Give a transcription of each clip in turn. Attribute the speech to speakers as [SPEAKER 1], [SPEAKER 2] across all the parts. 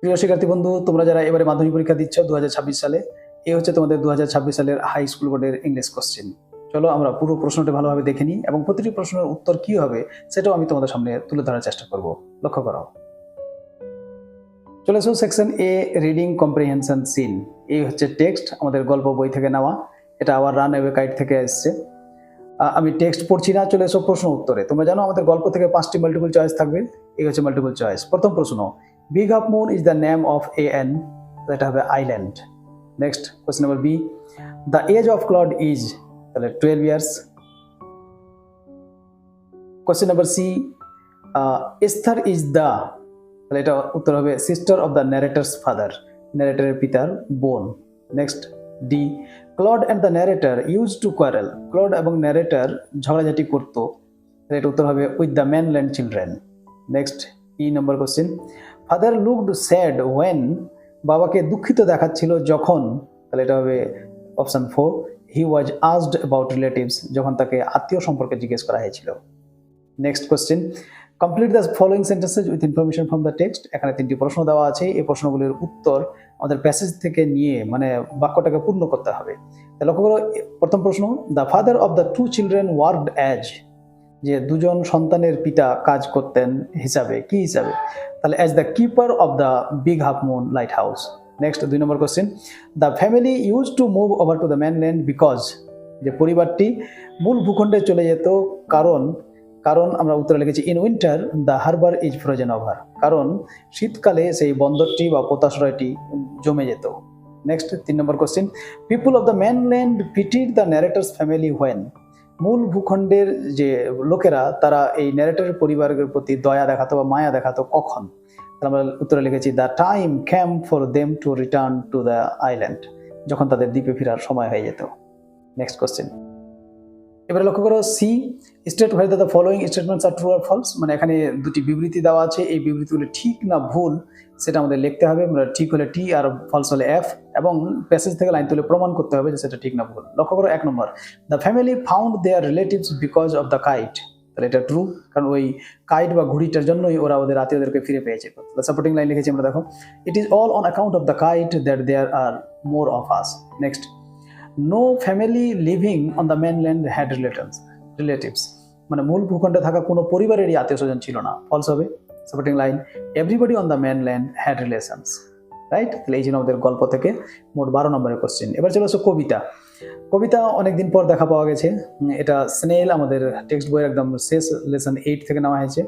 [SPEAKER 1] প্রিয় শিক্ষার্থী বন্ধু, তোমরা যারা এবারে মাধ্যমিক পরীক্ষা দিচ্ছ 2026 সালে, এই হচ্ছে তোমাদের 2026 সালের হাই স্কুল বোর্ডের ইংলিশ কোশ্চেন। চলো আমরা পুরো প্রশ্নটা ভালোভাবে দেখে নিই এবং প্রতিটি প্রশ্নের উত্তর কি হবে সেটাও আমি তোমাদের সামনে তুলে ধরার চেষ্টা করব। লক্ষ্য করো। চলে এসো সেকশন এ, রিডিং কম্প্রিহেনশন সিন। এই হচ্ছে টেক্সট, আমাদের গল্প বই থেকে নেওয়া। এটা আবার রান অ্যাওয়ে গাইড থেকে এসছে। আমি টেক্সট পড়ছি না, চলে এসো প্রশ্ন উত্তরে। তোমরা জানো আমাদের গল্প থেকে 5টি মাল্টিপল চয়েস থাকবে। এই হচ্ছে মাল্টিপল চয়েস। প্রথম প্রশ্ন, big half moon is the name of an, এটা হবে island. Next question number B, the age of Claude is, তাহলে 12 years. Question number C, Esther is the, তাহলে এটা উত্তর হবে sister of the narrator's father, ন্যারেটারের পিতার বোন। Next D, Claude and the narrator use to quarrel, Claude এবং narrator ঝগড়াঝাটি করতো, এটা উত্তর হবে with the mainland children. Next E number question, father looked sad when, বাবাকে দুঃখিত দেখাচ্ছিল যখন, তাহলে এটা হবে option 4, he was asked about relatives, যখন তাকে আত্মীয় সম্পর্কে জিজ্ঞেস করা হয়েছিল। Next question, complete the following sentences with information from the text. এখানে 3টি প্রশ্ন দেওয়া আছে, এই প্রশ্নগুলির উত্তর আমাদের প্যাসেজ থেকে নিয়ে মানে বাক্যটাকে পূর্ণ করতে হবে। লক্ষ্য করো, প্রথম প্রশ্ন, the father of the 2 children worked as, যে দুজন সন্তানের পিতা কাজ করতেন হিসাবে, কি হিসাবে, তাহলে as the keeper of the big half moon lighthouse. Next 2 number question, the family use to move over to the mainland because, যে পরিবারটি মূল ভূখণ্ডে চলে যেত কারণ, আমরা উত্তরে লিখেছি in winter the harbour is frozen over, কারণ শীতকালে সেই বন্দরটি বা পোতাশ্রয়টি জমে যেত। Next 3 number question, people of the mainland pitied the narrator's family when, মূল ভূখণ্ডের যে লোকেরা তারা এই ন্যারেটরের পরিবারের প্রতি দয়া দেখাতো বা মায়া দেখাতো কখন, আমরা উত্তরে লিখেছি the time came for them to return to the island, যখন তাদের দ্বীপে ফেরার সময় হয়ে যেত। নেক্সট কোশ্চেন, এবারে লক্ষ্য করো C, state whether the following statements are true or false, মানে এখানে 2টি বিবৃতি দেওয়া আছে, এই বিবৃতিগুলো ঠিক না ভুল সেটা আমাদের লিখতে হবে। ঠিক হলে টি আর ফলস হলে এফ, এবং প্যাসেজ থেকে লাইন তুলে প্রমাণ করতে হবে যে সেটা ঠিক না ভুল। লক্ষ্য করো 1 number, the family found their relatives because of the kite, তাহলে এটা ট্রু, কারণ ওই কাইট বা ঘুড়িটার জন্যই ওরা ওদের আত্মীয়দেরকে ফিরে পেয়েছে। সাপোর্টিং লাইন লিখেছি আমরা, দেখো, it is all on account of the kite that there are more of us. Next, no family living on the mainland had relatives, মানে মূল ভূখণ্ডে থাকা কোনো পরিবারেরই আত্মীয় স্বজন ছিল না, ফলস হবে। Supporting line, everybody on the mainland had relations, right. তাহলে এই জন্য আমাদের গল্প থেকে মোট 12 নম্বরের কোশ্চেন। এবার চলে আসো কবিতা। কবিতা অনেকদিন পর দেখা পাওয়া গেছে, এটা স্নেল আমাদের টেক্সট বইয়ের একদম শেষ লেসন 8 থেকে নেওয়া হয়েছে।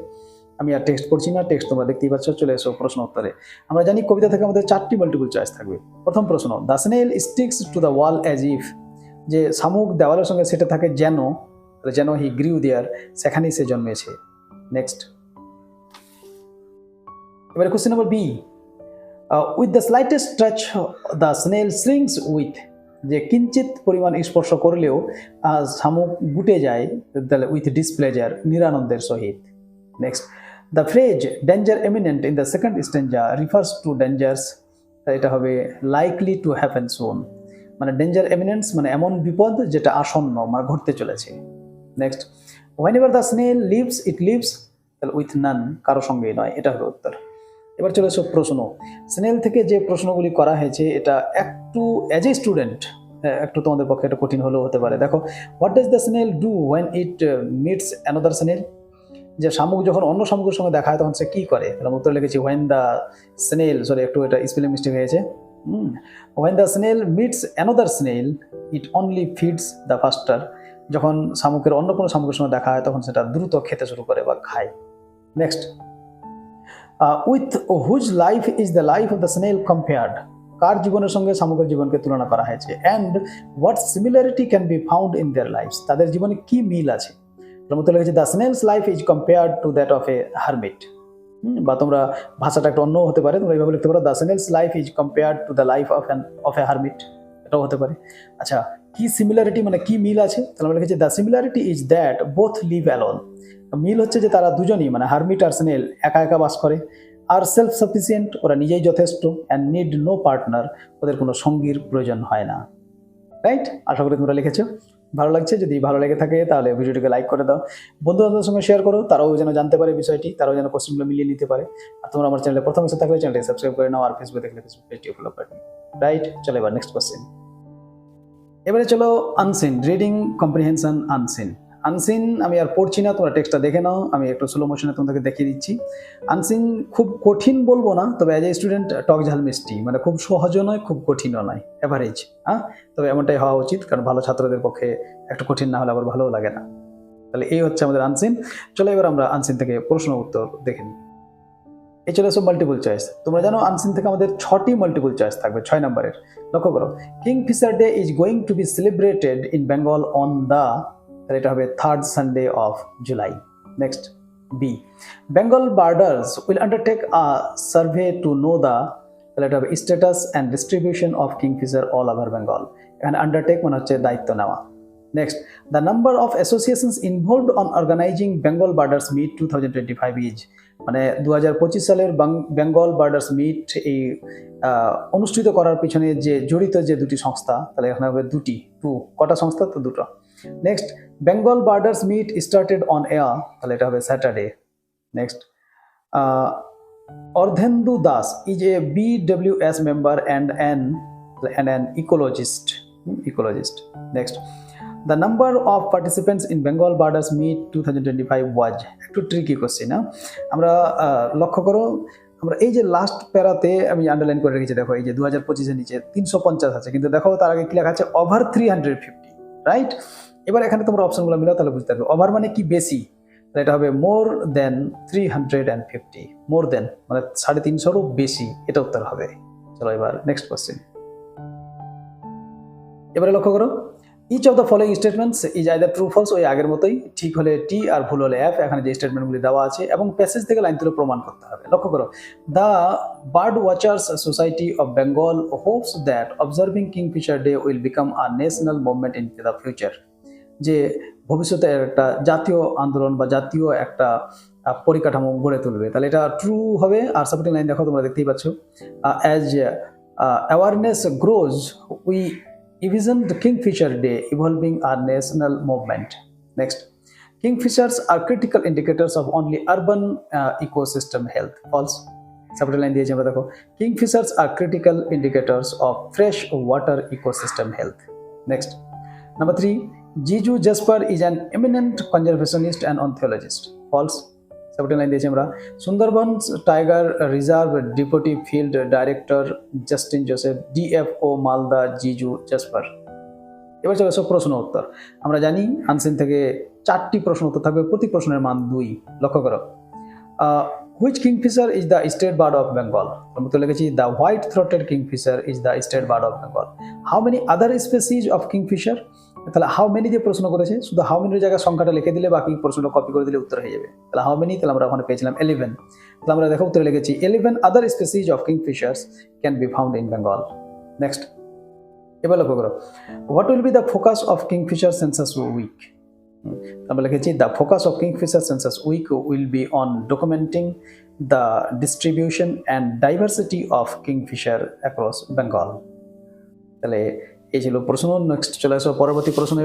[SPEAKER 1] আমি আর টেক্সট পড়ছি না, টেক্সট তোমরা দেখতেই পাচ্ছ। চলে এসো প্রশ্ন উত্তরে। আমরা জানি কবিতা থেকে আমাদের 4টি মাল্টিপল চয়েস থাকবে। প্রথম প্রশ্ন, the snail sticks to the wall as if, যে শামুক দেওয়ালের সঙ্গে সেটা থাকে যেন হি গ্রিউ দেয়ার, সেখানেই সে জন্মেছে। নেক্সট, এবারে question number B, with the slightest touch the snail shrinks with, যে কিঞ্চিত পরিমাণ স্পর্শ করলেও শামুক গুটে যায়, তাহলে উইথ ডিসপ্লেজার, নিরানন্দের সহিত। Next, the phrase danger eminent in the second stanza refers to dangers, এটা হবে লাইকলি টু হ্যাপেন সুন, মানে ডেঞ্জার এমিনেন্স মানে এমন বিপদ যেটা আসন্ন, মানে ঘটতে চলেছে। Next, whenever the snail lives it lives, তাহলে উইথ নান, কারো সঙ্গেই নয়, এটা হলো উত্তর। এবার চলে এসো প্রশ্ন। স্নেল থেকে যে প্রশ্নগুলি করা হয়েছে এটা একটু অ্যাজ এ স্টুডেন্ট একটু তোমাদের পক্ষে এটা কঠিন হলেও হতে পারে। দেখো, what does the snail do when it meets another snail, যে শামুক যখন অন্য শামুকের সঙ্গে দেখা হয় তখন সে কি করে, তাহলে উত্তর লিখেছি হোয়েন দ্য স্নেল, সরি একটু এটা স্পেলিং মিস্টেক হয়েছে, when the snail meets another snail it only feeds the ফাস্টার, যখন শামুকের অন্য কোনো শামুকের সঙ্গে দেখা হয় তখন সেটা দ্রুত খেতে শুরু করে বা খায়। Next, with whose life is the life of the snail compared, কার জীবনের সঙ্গে শামুকের জীবনকে তুলনা করা হয়েছে, and what similarity can be found in their lives, তাদের জীবনে কি মিল আছে। মতো লিখেছে the snail's life is compared to that of a hermit, বা তোমরা ভাষাটা একটু অন্য হতে পারে, তোমরা এইভাবে লিখতে পারো the snail's life is compared to the life of a hermit, এটাও হতে পারে। আচ্ছা, কি সিমিলারিটি মানে কি মিল আছে, তাহলে আমরা লিখেছি the similarity is that both live alone, মিল হচ্ছে যে তারা দুজনই মানে হারমিট আর স্নেল একা একা বাস করে, আর সেলফ সাফিসিয়েন্ট, ওরা নিজেই যথেষ্ট, অ্যান্ড নিড নো পার্টনার, ওদের কোনো সঙ্গীর প্রয়োজন হয় না, রাইট। আশা করি তোমরা লিখেছো। ভালো লাগছে? যদি ভালো লেগে থাকে তাহলে ভিডিওটিকে লাইক করে দাও, বন্ধু-বান্ধবদের সঙ্গে শেয়ার করো, তারাও যেন জানতে পারে বিষয়টি, তারাও যেন কোশ্চেনগুলো মিলিয়ে নিতে পারে। আর তোমরা আমার চ্যানেলে প্রথম এসে থাকলে চ্যানেলটি সাবস্ক্রাইব করে নাও, আর ফেসবুকে দেখলে ফেসবুক পেজটি ফলো করে নিও। রাইট, চলো এবার নেক্সট কোশ্চেন। এবারে চলো unseen, reading comprehension unseen. Unseen আমি আর পড়ছি না, তোমরা টেক্সটটা দেখে নাও, আমি একটু স্লো মোশনে তোমাদেরকে দেখিয়ে দিচ্ছি। আনসিন খুব কঠিন বলবো না, তবে অ্যাজ এ স্টুডেন্ট টক ঝাল মিষ্টি, মানে খুব সহজও নয় খুব কঠিনও নয়, অ্যাভারেজ। হ্যাঁ, তবে এমনটাই হওয়া উচিত, কারণ ভালো ছাত্রদের পক্ষে একটু কঠিন না হলে আবার ভালোও লাগে না। তাহলে এই হচ্ছে আমাদের আনসিন। চলো এবার আমরা আনসিন থেকে প্রশ্ন উত্তর দেখে নিই। এই চলে আসো মাল্টিপল চয়েস। তোমরা জানো আনসিন থেকে আমাদের 6টি মাল্টিপল চয়েস থাকবে 6 নম্বরের। লক্ষ্য করো, kingfisher day is going to be celebrated in Bengal on the, তাহলে এটা হবে 3rd Sunday of July। Next B, Bengal birders will undertake a survey to know the, তাহলে এটা হবে status and distribution of kingfisher all over Bengal. এখানে undertake মানে হচ্ছে দায়িত্ব নেওয়া। Next, the number of associations involved on organizing Bengal Birders Meet 2025 is, মানে 2025 সালের বেঙ্গল বার্ডার্স মিট এই অনুষ্ঠিত করার পিছনে যে জড়িত যে দুটি সংস্থা, তাহলে এখানে হবে দুটি, কটা সংস্থা? তো দুটো। Next, Bengal birders meet started on air, তাহলে এটা হবে Saturday. Next, Ardhendu Das is a BWS member and an ecologist. Next, the number of participants in Bengal Birders Meet 2025 was, একটু ট্রিকি কোশ্চেন। আমরা লক্ষ্য করো, আমরা এই যে লাস্ট প্যারাতে আমি আন্ডারলাইন করে রেখেছি, দেখো এই যে 2025 এর নিচে 350 আছে, কিন্তু দেখো তার আগে কি লেখা আছে? Over 350, right? এবার এখানে তোমরা অপশনগুলো মিলাও, তাহলে বুঝতে পারবে ওভার মানে কি বেশি, তাহলে এটা হবে মোর দেন 350, মোর দেন মানে 350 বেশি, এটা উত্তর হবে। চলো এবার নেক্সট কোশ্চেন। এবারে লক্ষ্য করো, each of the following statements is either true false, ওই আগের মতোই, ঠিক হলে টি আর ভুল হলে এফ। এখানে যে স্টেটমেন্টগুলি দেওয়া আছে এবং প্যাসেজ থেকে লাইন তুলে প্রমাণ করতে হবে। লক্ষ্য করো, the bird watchers society of Bengal Hopes that observing Kingfisher day will become a national movement in the future, যে ভবিষ্যতে একটা জাতীয় আন্দোলন বা জাতীয় একটা পরিকাঠামো গড়ে তুলবে। তাহলে এটা ট্রু হবে। আর সাপোর্টিং লাইন দেখো, তোমরা দেখতেই পাচ্ছ, as awareness grows we envision the Kingfisher Day evolving our national movement. Next, kingfishers are critical indicators of only urban ecosystem health. False. Subtitle line দিয়েছি আমরা, দেখো, kingfishers are critical indicators of fresh water ecosystem health. Next, number 3, Jiju Jasper is an eminent conservationist and ornithologist. False. Supporting line দিয়েছি আমরা, Sundarbans tiger reserve deputy field director Justin Joseph, DFO Malda জিজু jasper. এবার চলে আসো প্রশ্ন উত্তর। আমরা জানি আনসিন থেকে 4টি প্রশ্ন উত্তর থাকবে, প্রতি প্রশ্নের মান 2। লক্ষ্য করো, which kingfisher is the state bird of Bengal? আমি তো লিখেছি the white throated kingfisher is the state bird of Bengal. How many other species of kingfisher? তাহলে হাউ মেনি দিয়ে প্রশ্ন করেছে, শুধু হাউ মেনির জায়গায় সংখ্যাটা লিখে দিলে বাকি প্রশ্নটা কপি করে দিলে উত্তর হয়ে যাবে। তাহলে হাউ মেনি, তাহলে আমরা ওখানে পেয়েছিলাম 11। তাহলে আমরা দেখো উত্তরে লিখেছি 11 other species of kingfishers can be found in Bengal. Next, এবার লক্ষ্য করো, what will be the focus of kingfisher census week? আমরা লিখেছি the focus of kingfisher census week will be on documenting the distribution and diversity of kingfisher across Bengal. তাহলে এই ছিল প্রশ্ন। Next চলে আসো পরবর্তী প্রশ্ন।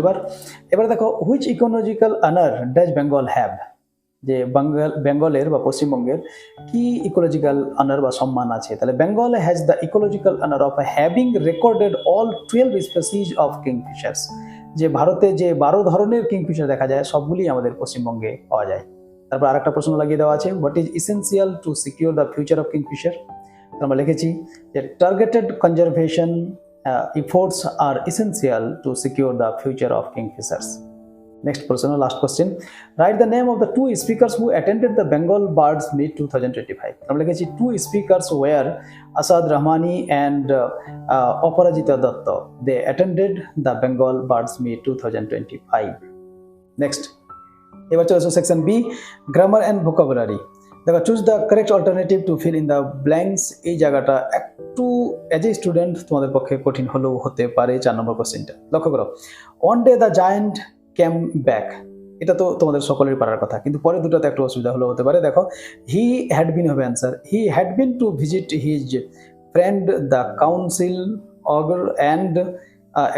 [SPEAKER 1] এবার দেখো, which ecological honour does Bengal have? যে বেঙ্গলের বা পশ্চিমবঙ্গের কি ইকোলজিক্যাল অনার বা সম্মান আছে? তাহলে Bengal has the ecological honour of having recorded all 12 species of kingfishers. যে ভারতে যে 12 ধরনের কিংফিশার দেখা যায় সবগুলি আমাদের পশ্চিমবঙ্গে পাওয়া যায়। তারপর আরেকটা প্রশ্ন লাগিয়ে দেওয়া আছে, what is essential to secure the future of Kingfisher? আমরা লিখেছি যে targeted conservation efforts are essential to secure the future of kingfishers. Next person, last question. Write the name of the 2 speakers who attended the Bengal Birds Meet 2025. আমরা লিখেছি 2 speakers were Asad Rahmani and Aparajita Datta. They attended the Bengal Birds Meet 2025. Next, এবার চলে আসো section B, grammar and vocabulary. দেখো, choose the correct alternative to fill in the blanks. এই জায়গাটা একটু as a student তোমাদের পক্ষে কঠিন হলেও হতে পারে। 4 নম্বর কোশ্চেনটা লক্ষ্য করো, one day the giant came back. এটা তো তোমাদের সকলের পারার কথা, কিন্তু পরে দুটোতে একটু অসুবিধা হলেও হতে পারে। দেখো, হি হ্যাড বিন হবে answer. He had been to visit his friend the councillor and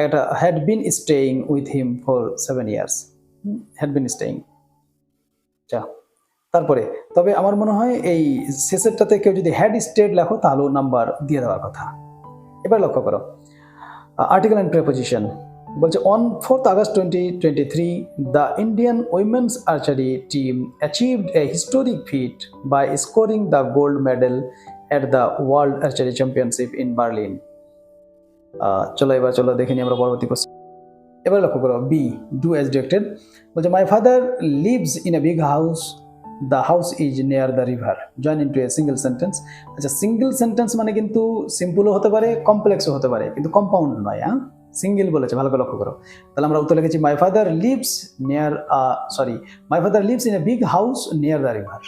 [SPEAKER 1] এটা had been staying with him for 7 years. had been staying. আচ্ছা, তারপরে তবে আমার মনে হয় এই শেষেরটাতে কেউ যদি হ্যাড স্টেড লেখো তাহলেও নাম্বার দিয়ে দেওয়ার কথা। এবার লক্ষ্য করো আর্টিকেল অ্যান্ড প্রেপোজিশন বলছে on 4th August 2023 the Indian women's archery team achieved a historic feat by scoring the gold medal at the world archery championship in Berlin. চলো দেখে নিই আমরা পরবর্তী কোশ্চেন। এবার লক্ষ্য করো বি ডু অ্যাজ ডিরেক্টেড বলছে মাই father lives in a big house the house is near the river join into a single sentence. আচ্ছা, সিঙ্গেল সেন্টেন্স মানে কিন্তু সিম্পলও হতে পারে কমপ্লেক্সও হতে পারে, কিন্তু কম্পাউন্ড নয়। হ্যাঁ, সিঙ্গেল বলেছে, ভালো করে লক্ষ্য করো। তাহলে আমরা উত্তর লিখেছি মাই father leaves my father lives in a big house near the river.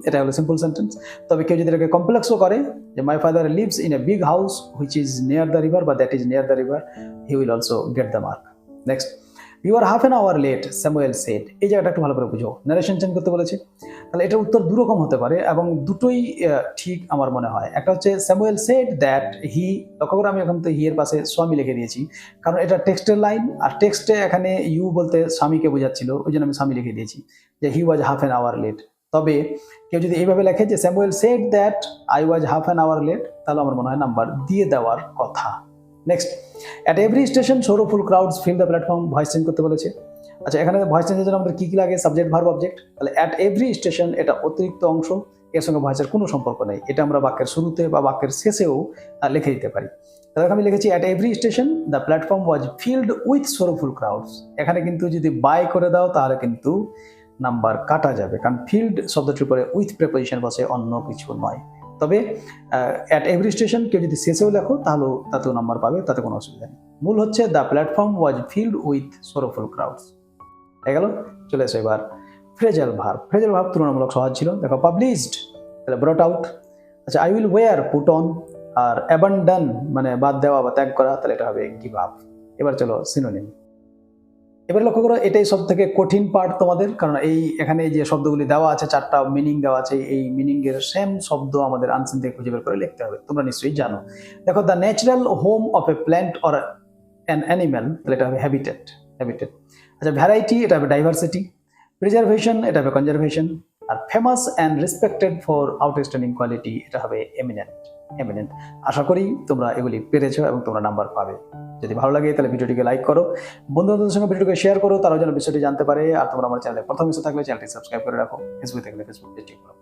[SPEAKER 1] এটা হলো সিম্পল সেন্টেন্স। তবে কেউ যদি এটাকে কমপ্লেক্সও করে যে my father lives in a big house which is near the river বা that is near the river, he will also get the mark. Next, you are half an hour late Samuel said. এই জায়গাটা একটু ভালো করে বুঝো, narration change করতে বলেছে। তাহলে এটার উত্তর দুরকম হতে পারে এবং দুটোই ঠিক আমার মনে হয়। একটা হচ্ছে স্যামুয়েল সেড দ্যাট হি, লক্ষ্য করে আমি এখন তো হি এর পাশে স্বামী লিখে দিয়েছি, কারণ এটা টেক্সটের লাইন, আর টেক্সটে এখানে ইউ বলতে স্বামীকে বোঝাচ্ছিল, ওই জন্য আমি স্বামী লিখে দিয়েছি যে he was half an hour late. তবে কেউ যদি এইভাবে লেখে যে Samuel said that I was half an hour late, তাহলে আমার মনে হয় নাম্বার দিয়ে দেওয়ার কথা। Next, at every station sorrowful crowds fill the platform, voice change করতে বলেছে। আচ্ছা, এখানে ভয়েস চেঞ্জের জন্য আমাদের কী কী লাগে? Subject, verb, object. তাহলে অ্যাট এভরি স্টেশন এটা অতিরিক্ত অংশ, এর সঙ্গে ভয়েসের কোনো সম্পর্ক নেই। এটা আমরা বাক্যের শুরুতে বা বাক্যের শেষেও লিখে দিতে পারি। তাহলে আমি লিখেছি at every station the platform was filled with sorrowful crowds. এখানে কিন্তু যদি বাই করে দাও তাহলে কিন্তু নাম্বার কাটা যাবে, কারণ ফিল্ড শব্দটির পরে উইথ প্রেপোজিশন বসে, অন্য কিছু নয়। তবে অ্যাট এভরি স্টেশন কেউ যদি শেষেও লেখো তাহলেও তাতেও নাম্বার পাবে, তাতে কোনো অসুবিধা নেই। মূল হচ্ছে the platform was filled with sorrowful crowds. হয়ে গেল। চলে এসো এবার ফ্রেজাল ভার্ব। ফ্রেজাল ভার্ব তুলনামূলক সহজ ছিল। দেখো পাবলিশড, তাহলে ব্রট আউট। আচ্ছা, I will wear, put on. আর অ্যাবান্ডন মানে বাদ দেওয়া বা ত্যাগ করা, তাহলে এটা হবে গিভ আপ। এবার চলো সিনোনিম। এবার লক্ষ্য করো, এটাই সব থেকে কঠিন পার্ট তোমাদের, কারণ এখানে যে শব্দগুলি দেওয়া আছে, 4টা মিনিং দেওয়া আছে, এই মিনিং এর সেম শব্দ আমাদের আনসিন থেকে খুঁজে বের করে লিখতে হবে। তোমরা নিশ্চয়ই জানো। দেখো the natural home of A plant or an animal, তাহলে এটা হবে হ্যাবিটেট। আচ্ছা, ভ্যারাইটি, এটা হবে ডাইভার্সিটি। প্রিজার্ভেশন, এটা হবে কনজারভেশন। আর famous and respected for outstanding quality, এটা হবে এমিনেন্ট। আশা করি তোমরা এগুলি পেরেছো এবং তোমরা নাম্বার পাবে। যদি ভালো লাগে তাহলে ভিডিওটিকে লাইক করো, বন্ধুদের সঙ্গে ভিডিওকে শেয়ার করো, তারাও যেন বিষয়টি জানতে পারে। আর তোমরা আমার চ্যানেলে প্রথম এসে থাকলে চ্যানেলটি সাবস্ক্রাইব করে রাখো, ফেসবুক থাকলে ফেসবুক পেজটি ফলো করো,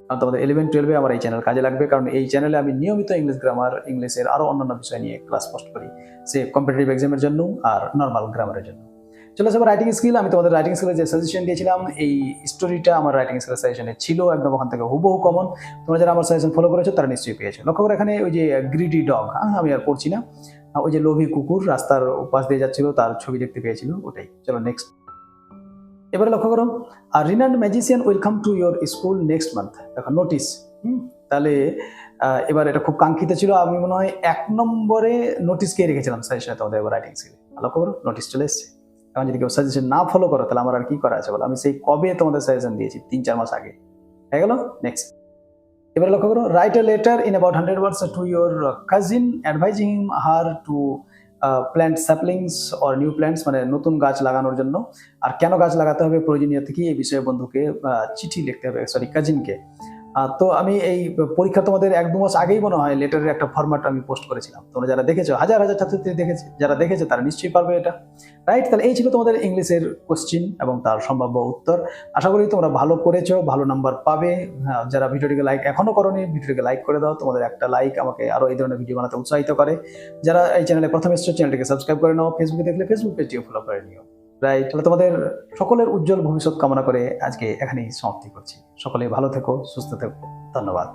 [SPEAKER 1] কারণ তোমাদের 11-12 আমার এই চ্যানেল কাজে লাগবে। কারণ এই চ্যানেলে আমি নিয়মিত ইংলিশ গ্রামার, ইংলিশের আরও অন্যান্য বিষয় নিয়ে ক্লাস পোস্ট করি, সে কম্পিটিটিভ এক্সামের জন্য আর নর্মাল গ্রামারের জন্য। চলে আসবে রাইটিং স্কিল। আমি তোমাদের রাইটিং স্কিলের যে সাজেশন দিয়েছিলাম, এই স্টোরিটা আমার রাইটিং স্কিলের সাজেশনে ছিল, একদম ওখান থেকে হুবহু কমন। তোমরা যারা আমার সাজেশন ফলো করেছো তারা নিশ্চয়ই পেয়েছো। লক্ষ্য করে এখানে ওই যে গ্রিডি ডগ, আমি আর পড়ছি না, ওই যে লোভী কুকুর রাস্তার পাশ দিয়ে যাচ্ছিল, তার ছবি দেখতে পেয়েছিল, ওটাই। চলো নেক্সট। এবারে লক্ষ্য করো, a renowned magician will come to your school next month. দেখো নোটিস, তাহলে এবার এটা খুব কাঙ্ক্ষিত ছিল। আমি মনে হয় 1 নম্বরে নোটিসকে রেখেছিলাম সাজেশনে তোমাদের এবার রাইটিং স্কিলে। লক্ষ্য করো, নোটিস চলে এসছে। এখন যদি কেউ সাজেশন না ফলো করো তাহলে আমার আর কি করা আছে বলো? আমি সেই কবে তোমাদের সাজেশন দিয়েছি, 3-4 মাস আগে। হয়ে গেল। নেক্সট। এবার লক্ষ্য করো, write a letter in about 100 words to your cousin advising her to plant saplings or new plants, মানে নতুন গাছ লাগানোর জন্য। আর কেন গাছ লাগাতে হবে, প্রয়োজনীয়তা কি, এই বিষয়ে বন্ধুকে চিঠি লিখতে হবে, কাজিনকে। তো আমি এই পরীক্ষা তোমাদের 1-2 মাস আগেই মনে হয় লেটারের একটা ফরম্যাট আমি পোস্ট করেছিলাম। তোমরা যারা দেখেছো, হাজার ছাত্রছাত্রী দেখেছে, যারা দেখেছে তারা নিশ্চয়ই পারবে এটা, রাইট? তাহলে এই ছিল তোমাদের ইংলিশের কোশ্চিন এবং তার সম্ভাব্য উত্তর। আশা করি তোমরা ভালো করেছো, ভালো নাম্বার পাবে। যারা ভিডিওটিকে লাইক এখনো করোনি, ভিডিওটিকে লাইক করে দাও। তোমাদের একটা লাইক আমাকে আরো এই ধরনের ভিডিও বানাতে উৎসাহিত করে। যারা এই চ্যানেলে প্রথম এসেছো, চ্যানেলটিকে সাবস্ক্রাইব করে নাও, ফেসবুকে দেখলে ফেসবুক পেজটিও ফলো করে নিও, রাইট? তাহলে তোমাদের সকলের উজ্জ্বল ভবিষ্যৎ কামনা করে আজকে এখানেই সমাপ্তি করছি। সকলে ভালো থেকো, সুস্থ থেকো, ধন্যবাদ।